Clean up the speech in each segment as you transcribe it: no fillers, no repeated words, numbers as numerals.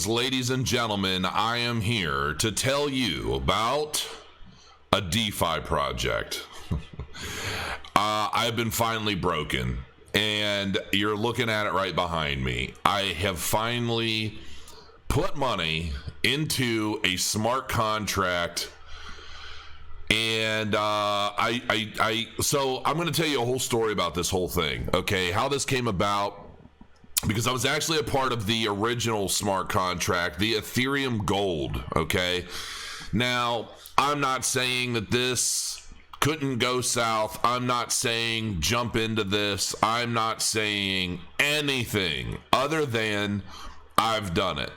Greetings, ladies and gentlemen. I am here to tell you about a DeFi project. I've been finally broken, and you're looking at it right behind me. I have finally put money into a smart contract, and so I'm going to tell you a whole story about this whole thing, okay? How this came about, because I was actually a part of the original smart contract, the Ethereum Gold, okay? Now, I'm not saying that this couldn't go south. I'm not saying jump into this. I'm not saying anything other than I've done it.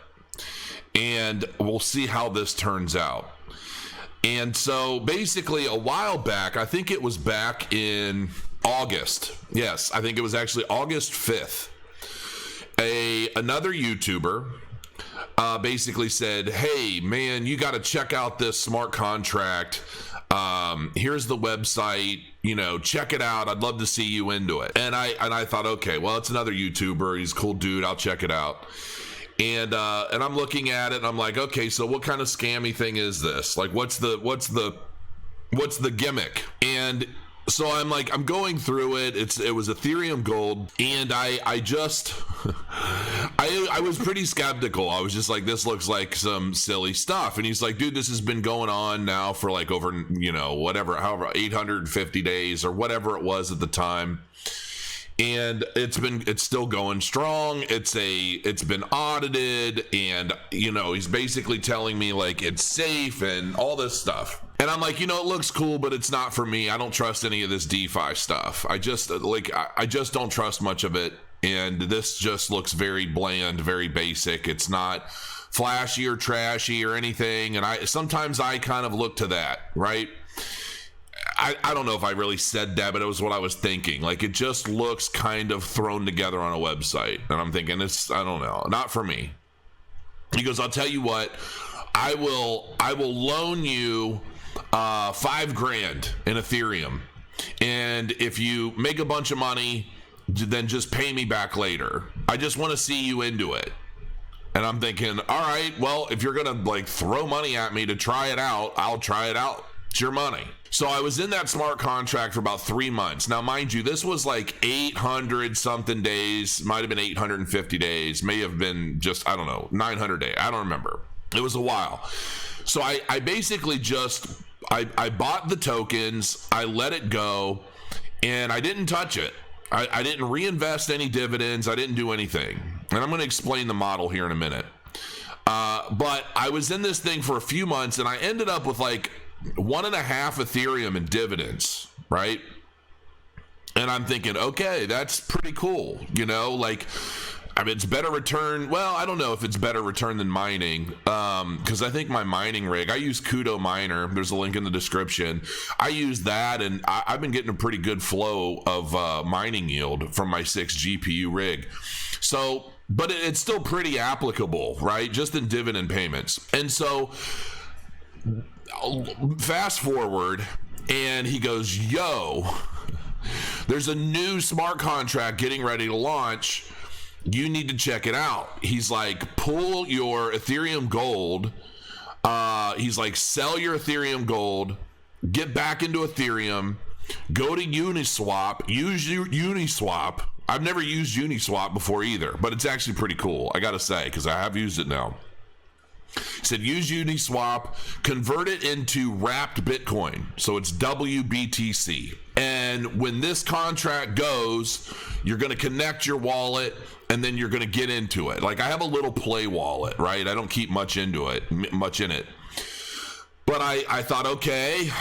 And we'll see how this turns out. And so basically a while back, I think it was back in August. Yes, I think it was actually August 5th. Another YouTuber basically said, hey man, you got to check out this smart contract. Here's the website, check it out. I'd love to see you into it. And I thought, okay, well, it's another YouTuber. He's a cool dude. I'll check it out. And I'm looking at it and I'm like, okay, so what kind of scammy thing is this? Like, what's the gimmick? And so I'm going through it. It was Ethereum Gold, and I was pretty skeptical. I was just like, this looks like some silly stuff. And he's like, dude, this has been going on now for like over, however 850 days or whatever it was at the time. And it's still going strong. It's been audited, and he's basically telling me like it's safe and all this stuff. And I'm like, it looks cool, but it's not for me. I don't trust any of this DeFi stuff. I just don't trust much of it. And this just looks very bland, very basic. It's not flashy or trashy or anything. And sometimes I kind of look to that, right? I don't know if I really said that, but it was what I was thinking. Like, it just looks kind of thrown together on a website. And I'm thinking, I don't know, not for me. He goes, I'll tell you what, I will loan you $5,000 in Ethereum. And if you make a bunch of money, then just pay me back later. I just want to see you into it. And I'm thinking, all right, well, if you're going to throw money at me to try it out, I'll try it out. It's your money. So I was in that smart contract for about 3 months. Now, mind you, this was like 800 something days, might have been 850 days, may have been just, 900 days. I don't remember. It was a while. So I basically I bought the tokens, I let it go, and I didn't touch it. I didn't reinvest any dividends. I didn't do anything. And I'm going to explain the model here in a minute. But I was in this thing for a few months, and I ended up with like 1.5 Ethereum in dividends, right? And I'm thinking, okay, that's pretty cool. It's better return. Well, I don't know if it's better return than mining, because I think my mining rig, I use Kudo Miner. There's a link in the description. I use that, and I've been getting a pretty good flow of mining yield from my 6 GPU rig. So, but it's still pretty applicable, right? Just in dividend payments. And so fast forward, and he goes, yo, there's a new smart contract getting ready to launch. You need to check it out. He's like, pull your Ethereum Gold. He's like, sell your Ethereum Gold, get back into Ethereum, go to Uniswap, use Uniswap. I've never used Uniswap before either, but it's actually pretty cool, I gotta say, because I have used it now. He said, use Uniswap, convert it into wrapped Bitcoin. So it's WBTC. And when this contract goes, you're going to connect your wallet, and then you're going to get into it. Like, I have a little play wallet, right? I don't keep much in it. But I thought, okay,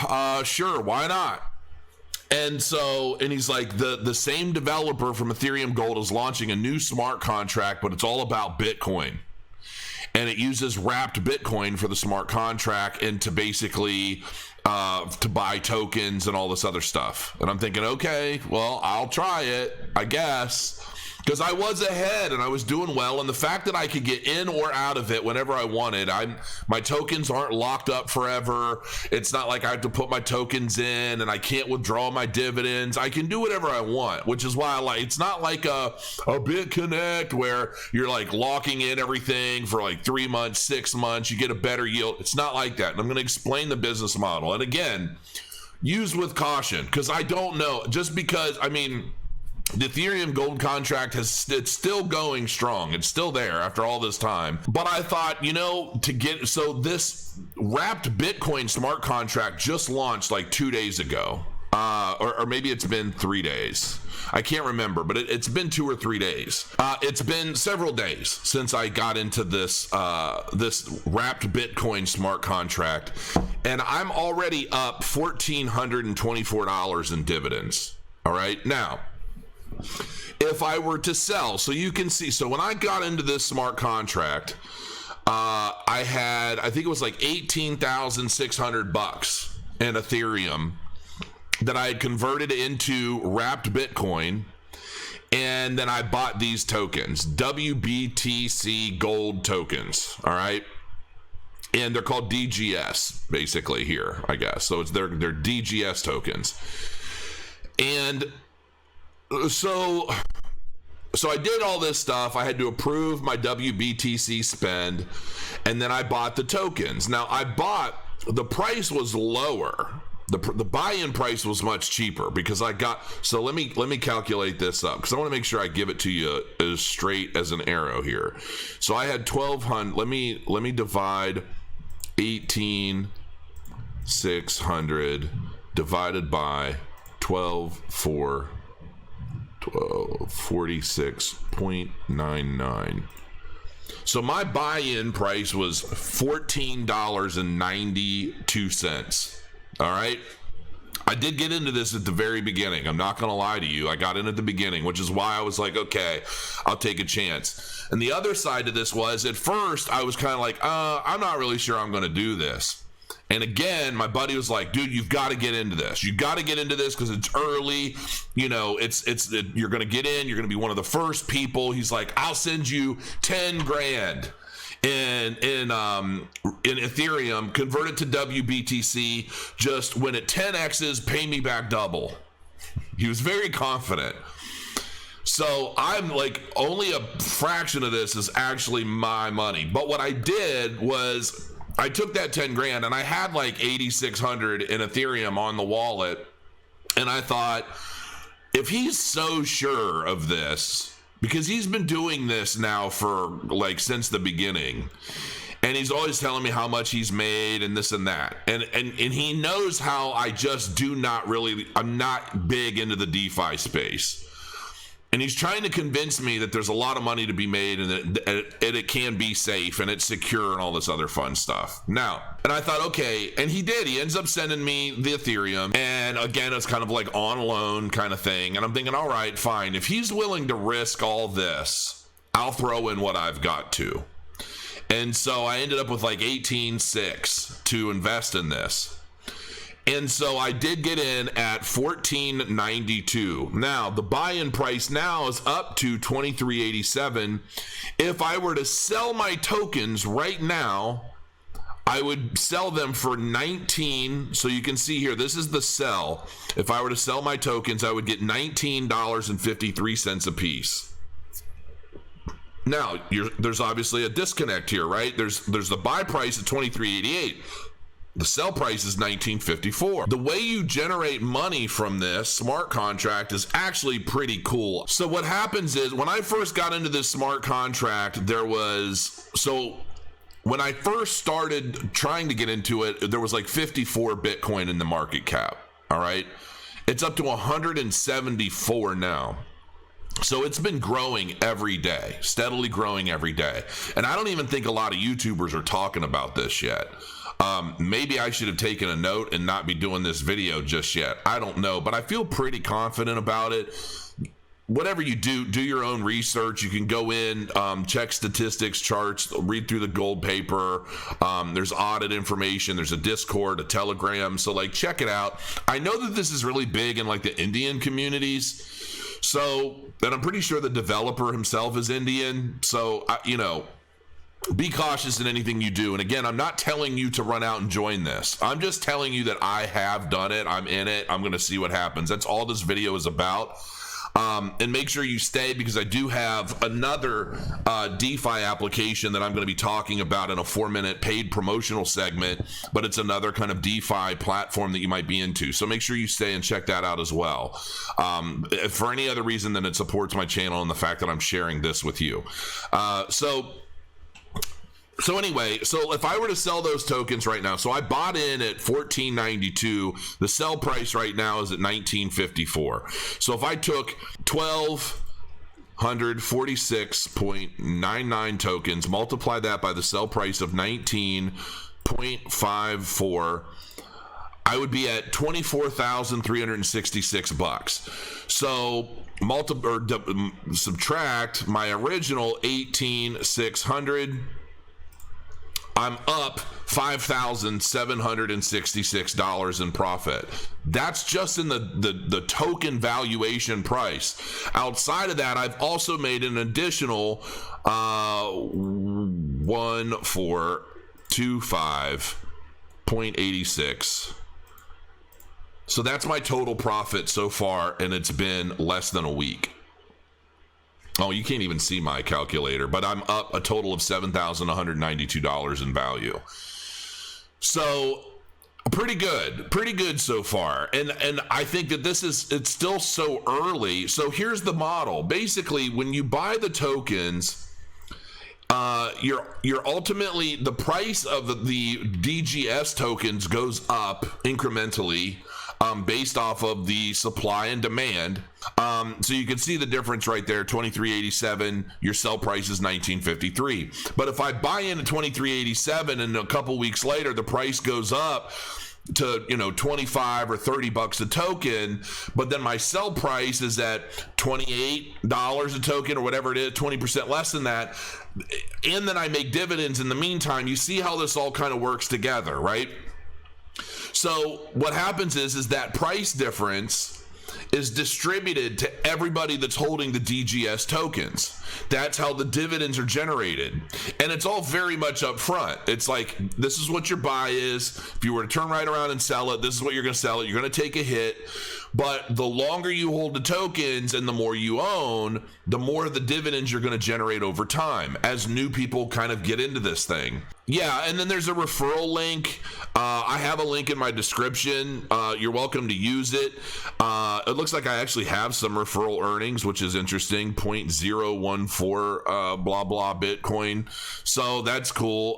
sure, why not? And he's like, the same developer from Ethereum Gold is launching a new smart contract, but it's all about Bitcoin. And it uses wrapped Bitcoin for the smart contract and to basically to buy tokens and all this other stuff. And I'm thinking, okay, well, I'll try it, I guess. because I was ahead and I was doing well, and the fact that I could get in or out of it whenever I wanted. My tokens aren't locked up forever. It's not like I have to put my tokens in and I can't withdraw my dividends. I can do whatever I want, which is why I like. It's not like a BitConnect where you're like locking in everything for like 3 months, 6 months. You get a better yield. It's not like that. And I'm going to explain the business model. And again, use with caution, because I don't know. Just because, I mean, the Ethereum gold contract it's still going strong. It's still there after all this time. But I thought, so this wrapped Bitcoin smart contract just launched like 2 days ago. Or maybe it's been 3 days. I can't remember, but it's been 2 or 3 days. It's been several days since I got into this wrapped Bitcoin smart contract, and I'm already up $1,424 in dividends. All right, now, if I were to sell, so you can see, so when I got into this smart contract, I think it was like $18,600 in Ethereum that I had converted into wrapped Bitcoin, and then I bought these tokens, WBTC gold tokens, all right? And they're called DGS, basically, here, I guess. So they're DGS tokens. And so I did all this stuff. I had to approve my WBTC spend, and then I bought the tokens. Now, the price was lower. The buy-in price was much cheaper because so let me calculate this up, because I want to make sure I give it to you as straight as an arrow here. So I had 1,200. Let me divide 18,600 divided by 46.99. So my buy-in price was $14.92. All right. I did get into this at the very beginning. I'm not going to lie to you. I got in at the beginning, which is why I was like, okay, I'll take a chance. And the other side to this was, at first, I was kind of like, I'm not really sure I'm going to do this. And again, my buddy was like, dude, you've got to get into this. You've got to get into this because it's early. You're going to get in. You're going to be one of the first people. He's like, I'll send you 10 grand. In Ethereum, convert it to WBTC, just when it 10x's, pay me back double. He was very confident. So I'm like, only a fraction of this is actually my money. But what I did was I took that 10 grand and I had like 8,600 in Ethereum on the wallet. And I thought, if he's so sure of this, because he's been doing this now for like since the beginning, and he's always telling me how much he's made and this and that, and he knows how I just I'm not big into the DeFi space, and he's trying to convince me that there's a lot of money to be made and that it can be safe and it's secure and all this other fun stuff. Now, and I thought, okay, and he ends up sending me the Ethereum, and again, it's kind of like on loan kind of thing, and I'm thinking, all right, fine, if he's willing to risk all this, I'll throw in what I've got to. And so I ended up with like 18.6 to invest in this. And so I did get in at $14.92. Now, the buy-in price now is up to $23.87. If I were to sell my tokens right now, I would sell them for $19. So you can see here, this is the sell. If I were to sell my tokens, I would get $19.53 a piece. Now, there's obviously a disconnect here, right? There's the buy price at $23.88. The sell price is $19.54. The way you generate money from this smart contract is actually pretty cool. So what happens is, when I first got into this smart contract, when I first started trying to get into it, there was like 54 Bitcoin in the market cap. All right. It's up to 174 now. So it's been growing every day, steadily growing every day. And I don't even think a lot of YouTubers are talking about this yet. Maybe I should have taken a note and not be doing this video just yet. I don't know, but I feel pretty confident about it. Whatever you do your own research. You can go in, check statistics, charts, read through the gold paper. There's audit information. There's a Discord, a Telegram. So like, check it out. I know that this is really big in like the Indian communities. So, and I'm pretty sure the developer himself is Indian. So, be cautious in anything you do. And again, I'm not telling you to run out and join this. I'm just telling you that I have done it. I'm in it. I'm going to see what happens. That's all this video is about. And make sure you stay, because I do have another DeFi application that I'm going to be talking about in a 4-minute paid promotional segment, but it's another kind of DeFi platform that you might be into. So make sure you stay and check that out as well. For any other reason than it supports my channel and the fact that I'm sharing this with you. So anyway, so if I were to sell those tokens right now, so I bought in at $14.92. The sell price right now is at $19.54. So if I took 1,246.99 tokens, multiply that by the sell price of 19.54, I would be at $24,366. So subtract my original 18,600. I'm up $5,766 in profit. That's just in the token valuation price. Outside of that, I've also made an additional 1425.86. So that's my total profit so far, and it's been less than a week. Oh, you can't even see my calculator, but I'm up a total of $7,192 in value. So pretty good so far. And I think that it's still so early. So here's the model. Basically, when you buy the tokens, you're ultimately, the price of the DGS tokens goes up incrementally based off of the supply and demand. So you can see the difference right there, 23.87. Your sell price is 19.53. But if I buy in at 23.87 and a couple weeks later the price goes up to 25 or $30 a token, but then my sell price is at $28 a token or whatever it is, 20% less than that, and then I make dividends in the meantime, you see how this all kind of works together, right? So what happens is that price difference is distributed to everybody that's holding the DGS tokens. That's how the dividends are generated. And it's all very much up front. It's like, this is what your buy is. If you were to turn right around and sell it, this is what you're going to sell it. You're going to take a hit. But the longer you hold the tokens and the more you own, the more the dividends you're going to generate over time as new people kind of get into this thing. Yeah, and then there's a referral link. I have a link in my description. You're welcome to use it. It looks like I actually have some referral earnings, which is interesting. 0.014 blah blah Bitcoin. So that's cool.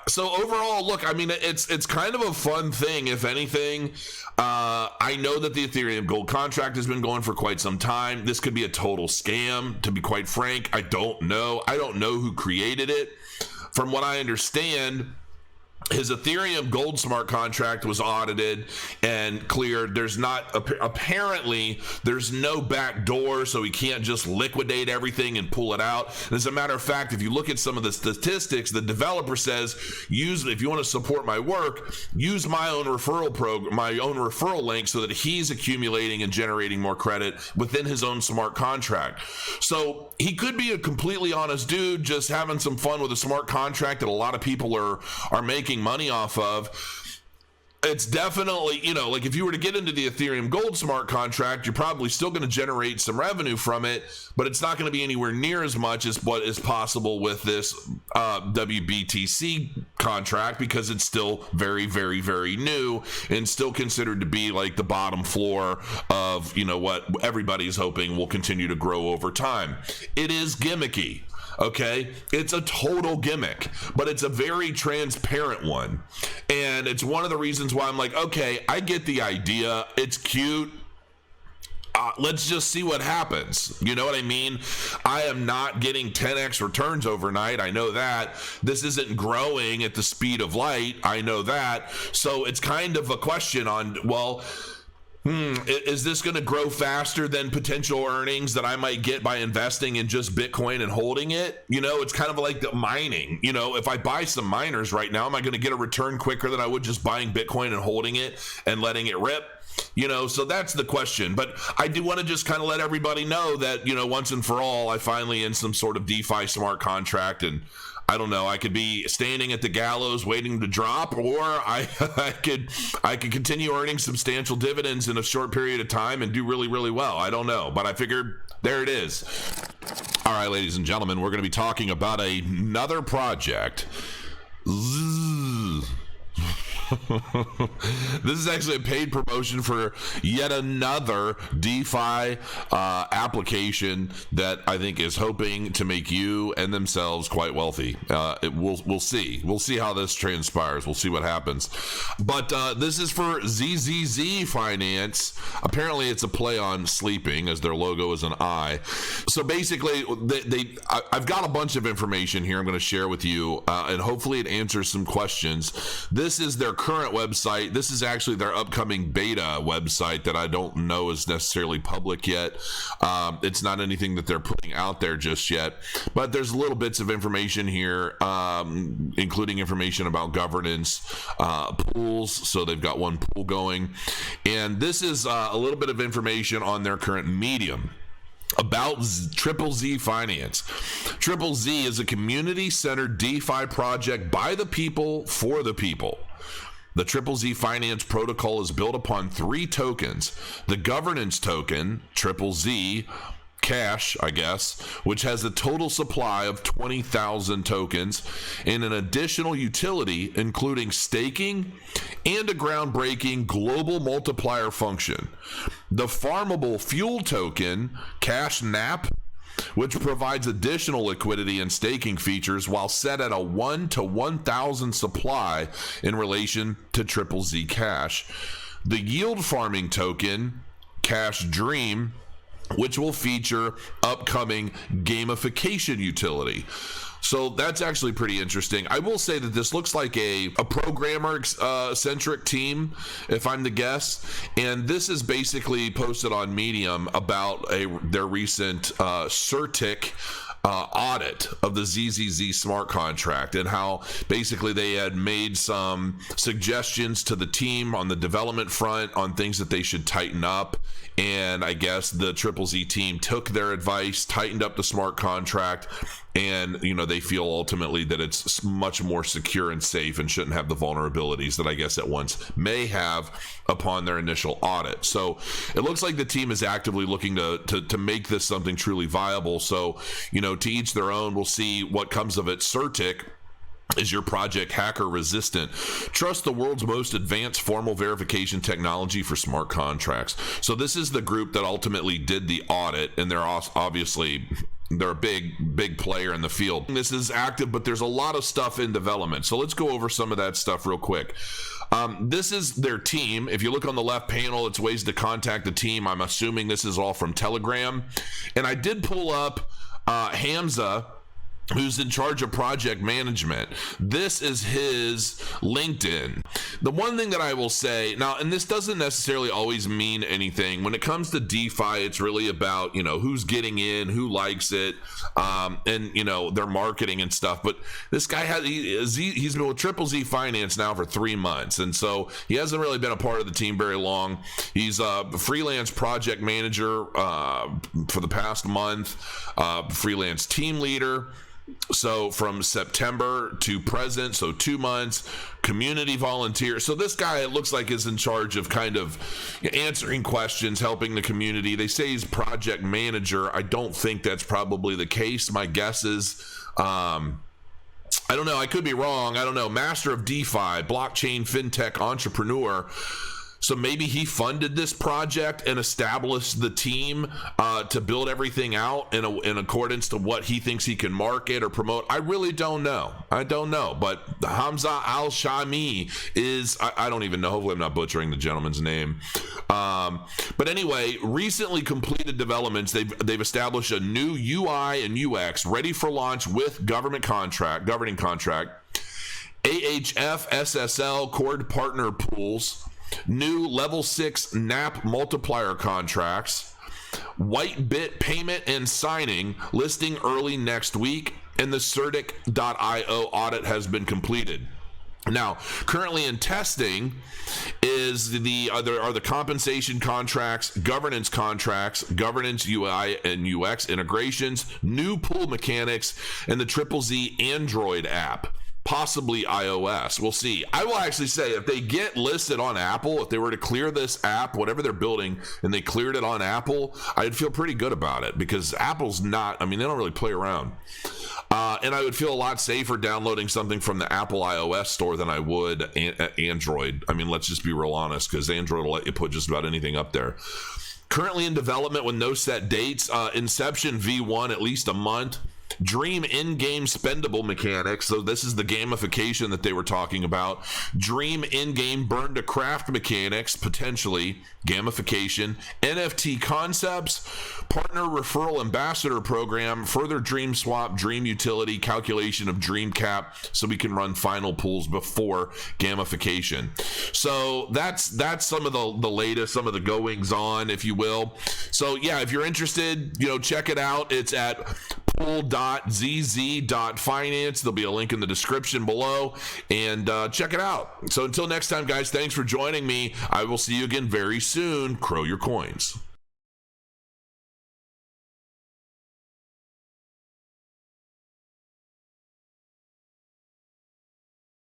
So overall, look, I mean, it's kind of a fun thing, if anything. I know that the Ethereum gold contract has been going for quite some time. This could be a total scam, to be quite frank. I don't know. I don't know who created it. From what I understand, his Ethereum gold smart contract was audited and cleared. Apparently there's no back door, so he can't just liquidate everything and pull it out. And as a matter of fact, if you look at some of the statistics, the developer says, if you want to support my work, use my own referral link so that he's accumulating and generating more credit within his own smart contract. So he could be a completely honest dude just having some fun with a smart contract that a lot of people are making money off of. It's definitely, like if you were to get into the Ethereum gold smart contract, you're probably still going to generate some revenue from it, but it's not going to be anywhere near as much as what is possible with this WBTC contract, because it's still very, very, very new and still considered to be like the bottom floor of, what everybody's hoping will continue to grow over time. It is gimmicky. Okay, it's a total gimmick, but it's a very transparent one. And it's one of the reasons why I'm like, okay, I get the idea. It's cute. Let's just see what happens. You know what I mean? I am not getting 10x returns overnight. I know that. This isn't growing at the speed of light. I know that. So it's kind of a question on, well, Is this going to grow faster than potential earnings that I might get by investing in just Bitcoin and holding it? You know, it's kind of like the mining. You know, if I buy some miners right now, am I going to get a return quicker than I would just buying Bitcoin and holding it and letting it rip? You know, so that's the question. But I do want to just kind of let everybody know that, you know, once and for all, I finally in some sort of DeFi smart contract, and I don't know, I could be standing at the gallows waiting to drop, or I could continue earning substantial dividends in a short period of time and do really, really well. I don't know, but I figured there it is. All right, ladies and gentlemen, we're going to be talking about another project. This is actually a paid promotion for yet another DeFi application that I think is hoping to make you and themselves quite wealthy. We'll see. We'll see how this transpires. We'll see what happens. But this is for ZZZ Finance. Apparently, it's a play on sleeping, as their logo is an eye. So basically, I've got a bunch of information here I'm going to share with you, and hopefully it answers some questions. This is their current website. This is actually their upcoming beta website that I don't know is necessarily public yet. It's not anything that they're putting out there just yet, but there's little bits of information here, including information about governance, pools. So they've got one pool going, and this is a little bit of information on their current medium about Triple Z Finance. Triple Z is a community-centered DeFi project by the people for the people. The Triple Z Finance protocol is built upon 3 tokens. The governance token, Triple Z Cash, I guess, which has a total supply of 20,000 tokens, and an additional utility including staking and a groundbreaking global multiplier function. The farmable fuel token, Cash Nap, which provides additional liquidity and staking features while set at a 1 to 1,000 supply in relation to Triple Z Cash. The yield farming token, Cash Dream, which will feature upcoming gamification utility. So that's actually pretty interesting. I will say that this looks like a programmer-centric team, if I'm to guess. And this is basically posted on Medium about their recent CertiK audit of the ZZZ smart contract, and how basically they had made some suggestions to the team on the development front on things that they should tighten up. And I guess the Triple Z team took their advice, tightened up the smart contract, and they feel ultimately that it's much more secure and safe and shouldn't have the vulnerabilities that I guess it once may have upon their initial audit. So it looks like the team is actively looking to make this something truly viable. So to each their own. We'll see what comes of it. CertiK is your project hacker resistant. Trust the world's most advanced formal verification technology for smart contracts. So this is the group that ultimately did the audit, and they're obviously a big player in the field. This is active, but there's a lot of stuff in development. So let's go over some of that stuff real quick. This is their team. If you look on the left panel, it's ways to contact the team. I'm assuming this is all from Telegram. And I did pull up Hamza, who's in charge of project management. This is his LinkedIn. The one thing that I will say now, and this doesn't necessarily always mean anything, when it comes to DeFi, it's really about, who's getting in, who likes it, and, their marketing and stuff. But this guy he's been with Triple Z Finance now for 3 months. And so he hasn't really been a part of the team very long. He's a freelance project manager for the past month, freelance team leader. So from September to present, so 2 months, community volunteer. So this guy, it looks like, is in charge of kind of answering questions, helping the community. They say he's project manager. I don't think that's probably the case. My guess is, I don't know. I could be wrong. I don't know. Master of DeFi, blockchain, fintech entrepreneur. So maybe he funded this project and established the team to build everything out in accordance to what he thinks he can market or promote. I really don't know. I don't know. But Hamza Al-Shami is, I don't even know. Hopefully I'm not butchering the gentleman's name. But anyway, recently completed developments. They've established a new UI and UX ready for launch with governing contract, AHF, SSL, cord partner pools, new level 6 NAP multiplier contracts, Whitebit payment and signing, listing early next week, and the Certic.io audit has been completed. Now, currently in testing is the compensation contracts, governance UI and UX integrations, new pool mechanics, and the Z Android app. Possibly iOS. We'll see. I will actually say, if they get listed on Apple, if they were to clear this app, whatever they're building, and they cleared it on Apple, I'd feel pretty good about it, because Apple's not, they don't really play around. And I would feel a lot safer downloading something from the Apple iOS store than I would Android. Let's just be real honest, because Android will let you put just about anything up there. Currently in development with no set dates. Inception V1, at least a month. Dream in-game spendable mechanics. So this is the gamification that they were talking about. Dream in-game burn to craft mechanics, potentially gamification. NFT concepts, partner referral ambassador program, further dream swap, dream utility, calculation of dream cap, so we can run final pools before gamification. So that's some of the latest, some of the goings on, if you will. So yeah, if you're interested, check it out. It's at pool.zz.finance. There'll be a link in the description below, and check it out. So until next time, guys, thanks for joining me. I will see you again very soon. Crow your coins.